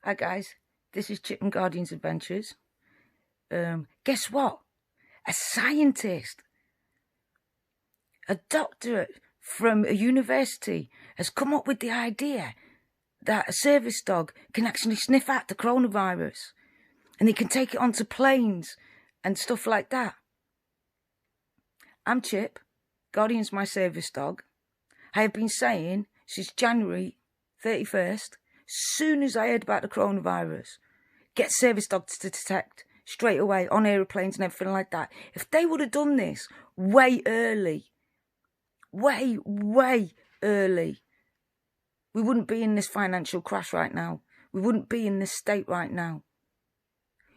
Hi guys, this is Chip and Guardian's Adventures. Guess what? A scientist, a doctorate from a university has come up with the idea that a service dog can actually sniff out the coronavirus and they can take it onto planes and stuff like that. I'm Chip, Guardian's my service dog. I have been saying since January 31st, soon as I heard about the coronavirus, get service dogs to detect straight away on aeroplanes and everything like that. If they would have done this way early, way early, we wouldn't be in this financial crash right now. We wouldn't be in this state right now.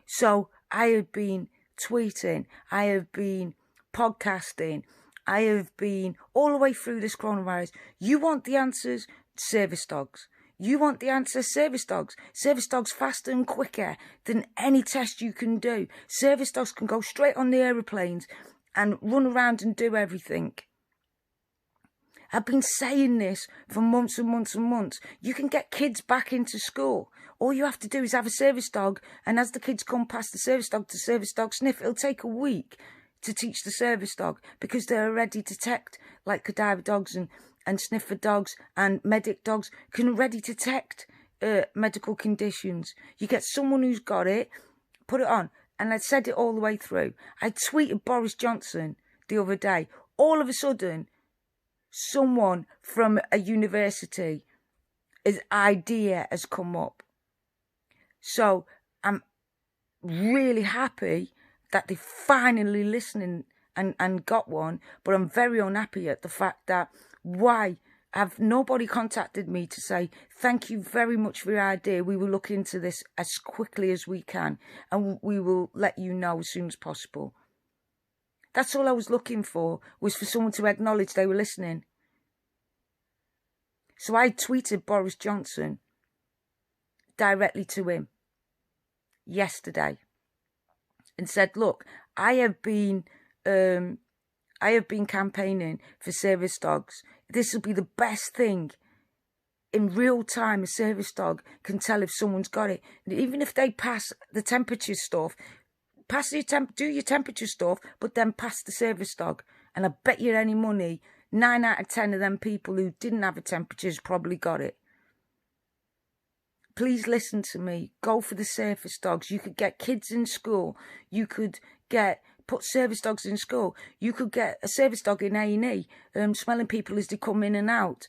So I have been tweeting, I have been podcasting, I have been all the way through this coronavirus. You want the answers? Service dogs. You want the answer? Service dogs. Service dogs faster and quicker than any test you can do. Service dogs can go straight on the aeroplanes and run around and do everything. I've been saying this for months and months and months. You can get kids back into school. All you have to do is have a service dog, and as the kids come past the service dog to service dog sniff, it'll take a week to teach the service dog because they're already detect, like cadaver dogs and sniffer dogs and medic dogs can already detect medical conditions. You get someone who's got it, put it on. And I said it all the way through. I tweeted Boris Johnson the other day. All of a sudden, someone from a university, his idea has come up. So I'm really happy that they're finally listening and got one. But I'm very unhappy at the fact that why have nobody contacted me to say, thank you very much for your idea. We will look into this as quickly as we can and we will let you know as soon as possible. That's all I was looking for, was for someone to acknowledge they were listening. So I tweeted Boris Johnson directly to him yesterday and said, look, I have been campaigning for service dogs. This will be the best thing. In real time, a service dog can tell if someone's got it. And even if they pass the temperature stuff, do your temperature stuff, but then pass the service dog. And I bet you any money, 9 out of 10 of them people who didn't have a temperature has probably got it. Please listen to me. Go for the service dogs. You could get kids in school. You could put service dogs in school. You could get a service dog in A&E, smelling people as they come in and out.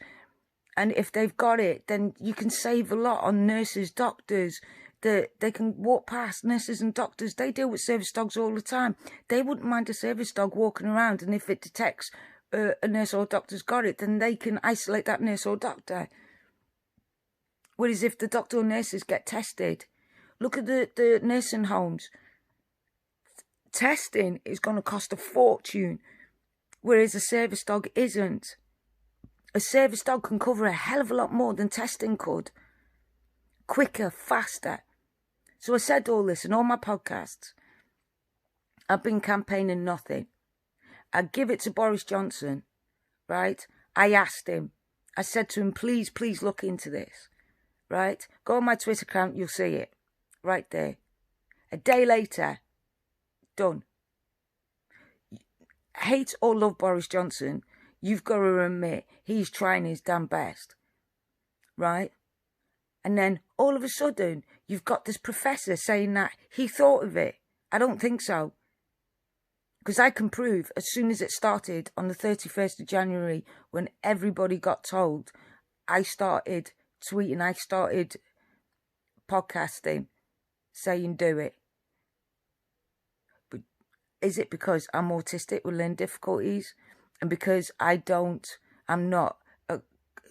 And if they've got it, then you can save a lot on nurses, doctors. They can walk past nurses and doctors. They deal with service dogs all the time. They wouldn't mind a service dog walking around, and if it detects a nurse or doctor's got it, then they can isolate that nurse or doctor. Whereas if the doctor or nurses get tested, look at the nursing homes. Testing is going to cost a fortune, whereas a service dog isn't. A service dog can cover a hell of a lot more than testing could. Quicker, faster. So I said all this in all my podcasts. I've been campaigning nothing. I give it to Boris Johnson, right? I asked him. I said to him, please look into this, right? Go on my Twitter account, you'll see it. Right there. A day later, done. Hate or love Boris Johnson, you've got to admit he's trying his damn best, right? And then all of a sudden, you've got this professor saying that he thought of it. I don't think so. Because I can prove as soon as it started on the 31st of January, when everybody got told, I started tweeting, I started podcasting, saying do it. But is it because I'm autistic with learning difficulties? And because I'm not a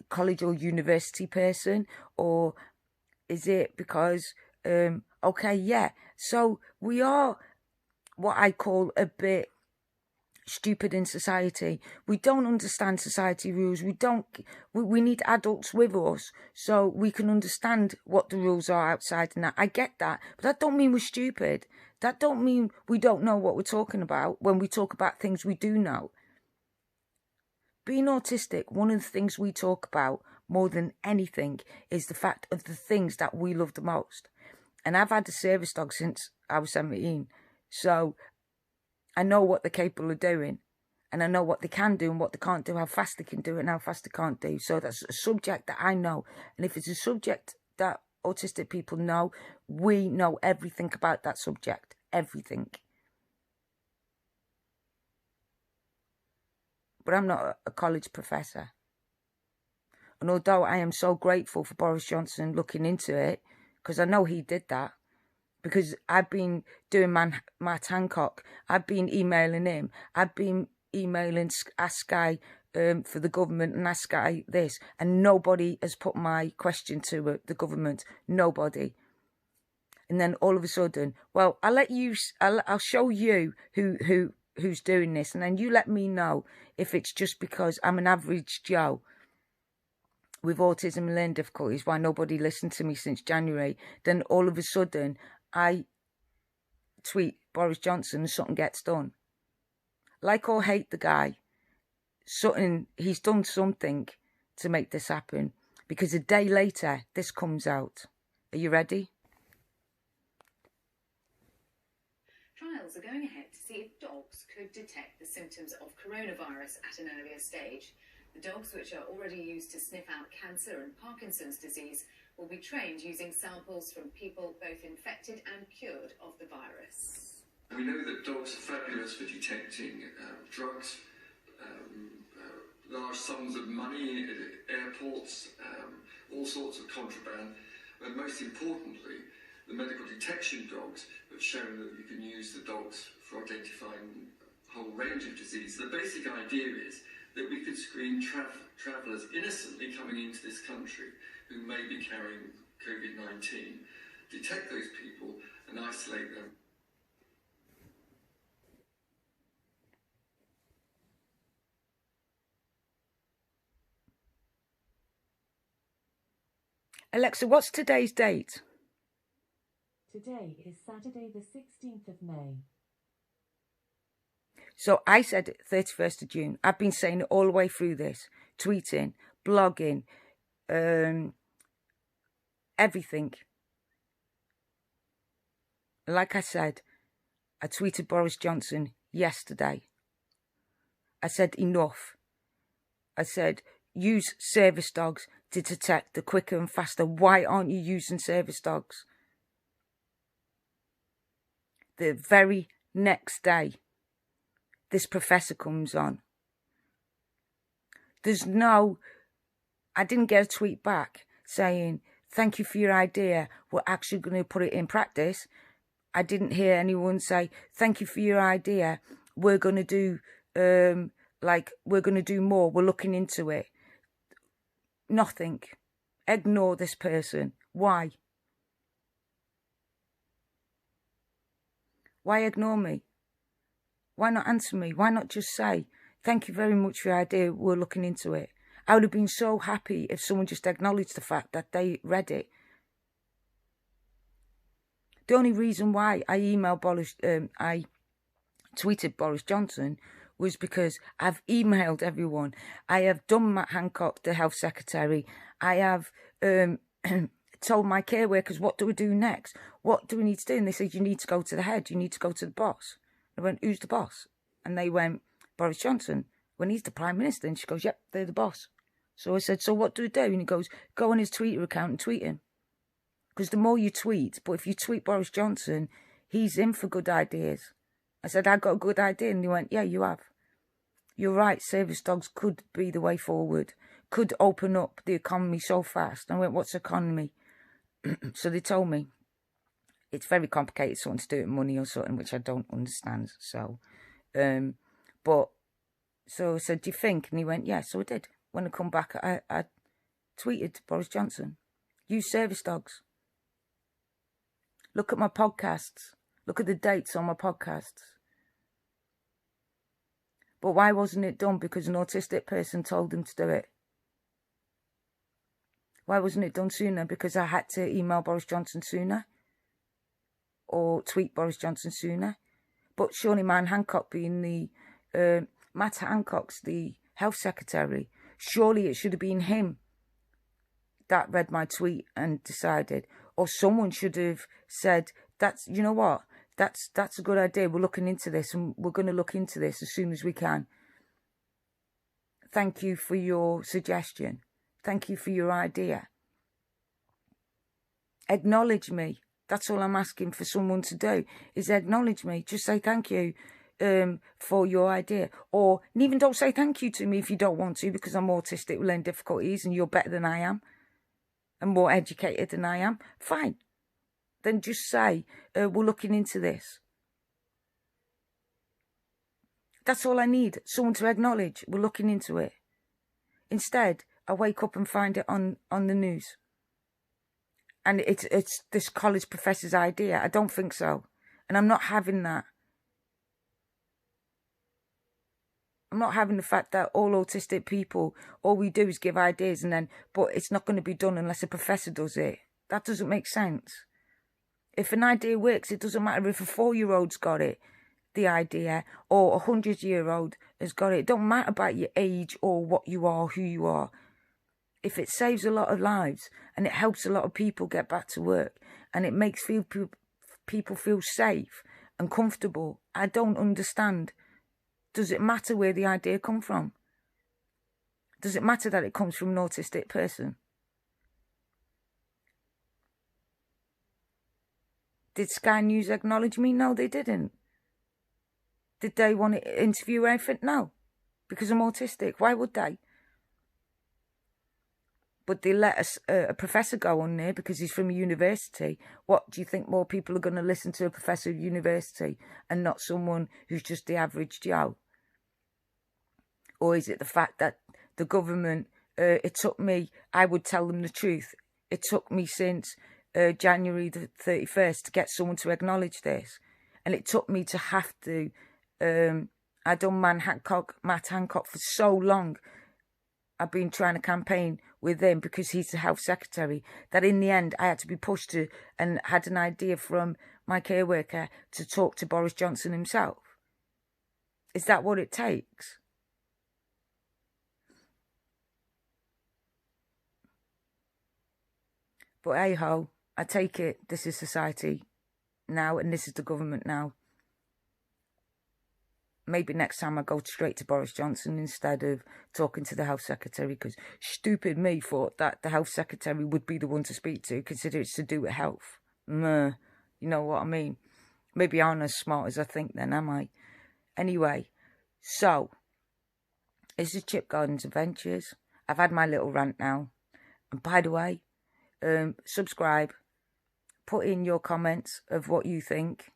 college or university person? Or is it because, okay, yeah, so we are what I call a bit stupid in society. We don't understand society rules. We need adults with us so we can understand what the rules are outside and that. I get that, but that don't mean we're stupid. That don't mean we don't know what we're talking about when we talk about things we do know. Being autistic, one of the things we talk about more than anything is the fact of the things that we love the most. And I've had a service dog since I was 17. So I know what they're capable of doing. And I know what they can do and what they can't do, how fast they can do it and how fast they can't do. So that's a subject that I know. And if it's a subject that autistic people know, we know everything about that subject. Everything. But I'm not a college professor. And although I am so grateful for Boris Johnson looking into it, because I know he did that, because I've been doing Matt Hancock, I've been emailing him, I've been emailing Ask Sky for the government and Ask Sky this, and nobody has put my question to the government. Nobody. And then all of a sudden, well, I'll show you who's doing this, and then you let me know if it's just because I'm an average Joe with autism and learning difficulties, why nobody listened to me since January. Then all of a sudden, I tweet Boris Johnson and something gets done. Like or hate the guy, he's done something to make this happen. Because a day later, this comes out. Are you ready? Trials are going ahead to see if dogs could detect the symptoms of coronavirus at an earlier stage. The dogs, which are already used to sniff out cancer and Parkinson's disease, will be trained using samples from people both infected and cured of the virus. We know that dogs are fabulous for detecting drugs, large sums of money at airports, all sorts of contraband, and most importantly, the medical detection dogs have shown that you can use the dogs for identifying a whole range of diseases. The basic idea is that we could screen travellers innocently coming into this country who may be carrying COVID-19, detect those people and isolate them. Alexa, what's today's date? Today is Saturday the 16th of May. So I said 31st of June. I've been saying it all the way through this. Tweeting, blogging, everything. Like I said, I tweeted Boris Johnson yesterday. I said enough. I said use service dogs to detect the quicker and faster. Why aren't you using service dogs? The very next day, this professor comes on. I didn't get a tweet back saying, thank you for your idea. We're actually going to put it in practice. I didn't hear anyone say, thank you for your idea. We're going to do, we're going to do more. We're looking into it. Nothing. Ignore this person. Why? Why ignore me? Why not answer me? Why not just say, thank you very much for your idea, we're looking into it? I would have been so happy if someone just acknowledged the fact that they read it. The only reason why I I tweeted Boris Johnson was because I've emailed everyone. I have done Matt Hancock, the health secretary. I have told my care workers, what do we do next? What do we need to do? And they said, you need to go to the head. You need to go to the boss. I went, who's the boss? And they went, Boris Johnson. When he's the Prime Minister. And she goes, yep, they're the boss. So I said, so what do we do? And he goes, go on his Twitter account and tweet him. Because the more you tweet, but if you tweet Boris Johnson, he's in for good ideas. I said, I got a good idea. And he went, yeah, you have. You're right, service dogs could be the way forward. Could open up the economy so fast. And I went, what's economy? So they told me. It's very complicated, something to do with money or something, which I don't understand. So, so I said, do you think? And he went, yeah, so I did. When I come back, I tweeted Boris Johnson. Use service dogs. Look at my podcasts. Look at the dates on my podcasts. But why wasn't it done? Because an autistic person told them to do it. Why wasn't it done sooner? Because I had to email Boris Johnson sooner. Or tweet Boris Johnson sooner. But surely Matt Hancock being Matt Hancock's the health secretary. Surely it should have been him that read my tweet and decided, or someone should have said, "That's, you know what, that's a good idea. We're looking into this, and we're going to look into this as soon as we can. Thank you for your suggestion. Thank you for your idea." Acknowledge me. That's all I'm asking for someone to do, is acknowledge me. Just say thank you for your idea. Or even don't say thank you to me if you don't want to, because I'm autistic with learning difficulties and you're better than I am and more educated than I am. Fine. Then just say, we're looking into this. That's all I need. Someone to acknowledge we're looking into it. Instead, I wake up and find it on the news. And it's this college professor's idea. I don't think so. And I'm not having that. I'm not having the fact that all autistic people, all we do is give ideas and then, but it's not going to be done unless a professor does it. That doesn't make sense. If an idea works, it doesn't matter if a 4-year-old's got it, the idea, or a 100-year-old has got it. It don't matter about your age or what you are, who you are. If it saves a lot of lives and it helps a lot of people get back to work and it makes people feel safe and comfortable, I don't understand. Does it matter where the idea come from? Does it matter that it comes from an autistic person? Did Sky News acknowledge me? No, they didn't. Did they want to interview anything? No, because I'm autistic. Why would they? But they let a professor go on there because he's from a university. What, do you think more people are going to listen to a professor of university and not someone who's just the average Joe? Or is it the fact that the government, it took me, I would tell them the truth, it took me since January the 31st to get someone to acknowledge this. And it took me to have to, I done Matt Hancock for so long. I've been trying to campaign with him because he's the health secretary, that in the end I had to be pushed to, and had an idea from my care worker to talk to Boris Johnson himself. Is that what it takes? But hey ho, I take it this is society now and this is the government now. Maybe next time I go straight to Boris Johnson instead of talking to the health secretary, because stupid me thought that the health secretary would be the one to speak to, consider it's to do with health. You know what I mean? Maybe I'm not as smart as I think then, am I? Anyway, so this is Chip Garden's Adventures. I've had my little rant now. And by the way, subscribe, put in your comments of what you think.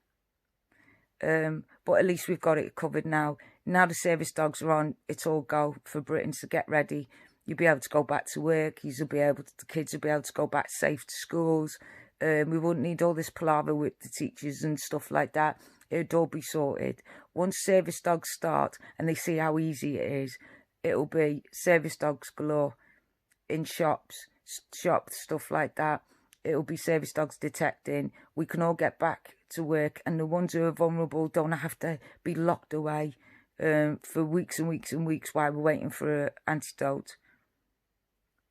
But at least we've got it covered now. Now the service dogs are on, it's all go for Britain, so get ready. You'll be able to go back to work. The kids will be able to go back safe to schools. We wouldn't need all this palaver with the teachers and stuff like that. It'd all be sorted. Once service dogs start and they see how easy it is, it'll be service dogs galore in shops, stuff like that. It'll be service dogs detecting. We can all get back to work, and the ones who are vulnerable don't have to be locked away for weeks and weeks and weeks while we're waiting for an antidote.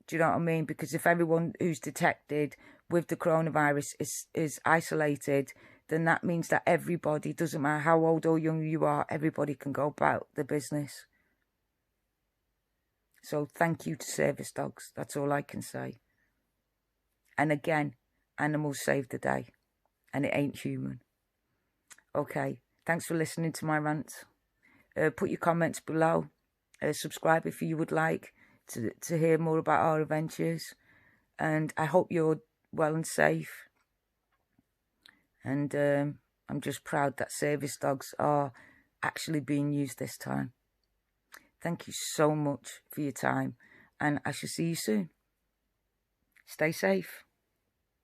Do you know what I mean? Because if everyone who's detected with the coronavirus is isolated, then that means that everybody, doesn't matter how old or young you are, everybody can go about the business. So thank you to service dogs. That's all I can say. And again, animals save the day. And it ain't human. Okay, thanks for listening to my rant. Put your comments below. Subscribe if you would like to hear more about our adventures. And I hope you're well and safe. And I'm just proud that service dogs are actually being used this time. Thank you so much for your time. And I shall see you soon. Stay safe.